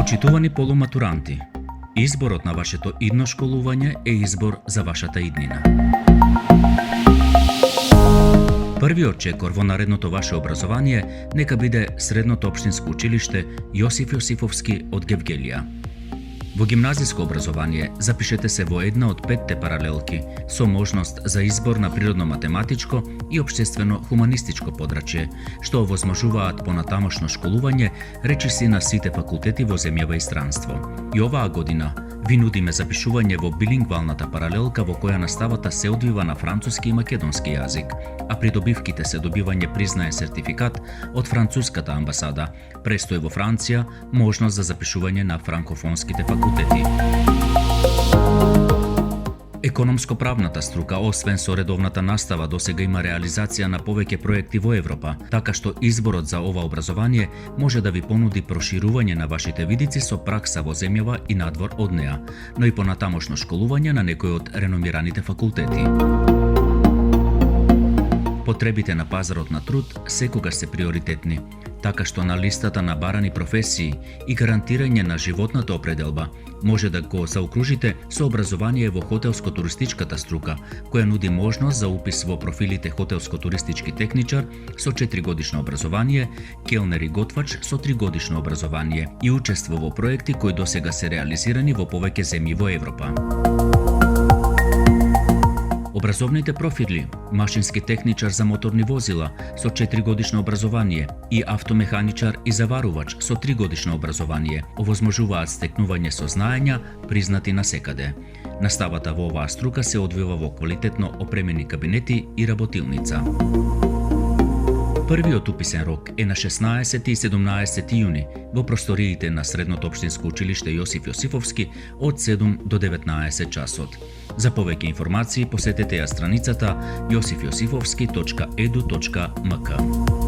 Почитувани полуматуранти, изборот на вашето идно школување е избор за вашата иднина. Првиот чекор во наредното ваше образование нека биде Средното општинско училиште Јосиф Јосифовски од Гевгелија. Во гимназиско образование запишете се во една од 5 паралелки со можност за избор на природно-математичко и општествено-хуманистичко подрачје, што овозможуваат понатамошно школување речиси на сите факултети во земјава и странство. И оваа година ви нудиме запишување во билингвалната паралелка во која наставата се одвива на француски и македонски јазик, а придобивките се добивање признаен сертификат од француската амбасада, престој во Франција, можност за запишување на франкофонските факултети. Економско-правната струка, освен со редовната настава, досега има реализација на повеќе проекти во Европа, така што изборот за ова образование може да ви понуди проширување на вашите видици со пракса во земјава и надвор од неа, но и понатамошно школување на некој од реномираните факултети. Потребите на пазарот на труд секогаш се приоритетни, така што на листата на барани професии и гарантирање на животната определба може да го заокружите со образование во хотелско-туристичката струка, која нуди можност за упис во профилите хотелско-туристички техничар со 4-годишно образование, келнер и готвач со 3-годишно образование и учество во проекти кои досега се реализирани во повеќе земји во Европа. Образовните профили, машински техничар за моторни возила со 4-годишно образование и автомеханичар и заварувач со 3-годишно образование овозможуваат стекнување со знаења признати насекаде. Наставата во оваа струка се одвива во квалитетно опремени кабинети и работилница. Првиот уписен рок е на 16 и 17 јуни во просториите на Средното општинско училиште Јосиф Јосифовски од 7 до 19 часот. За повеќе информации посетете ја страницата josifjosifovski.edu.mk.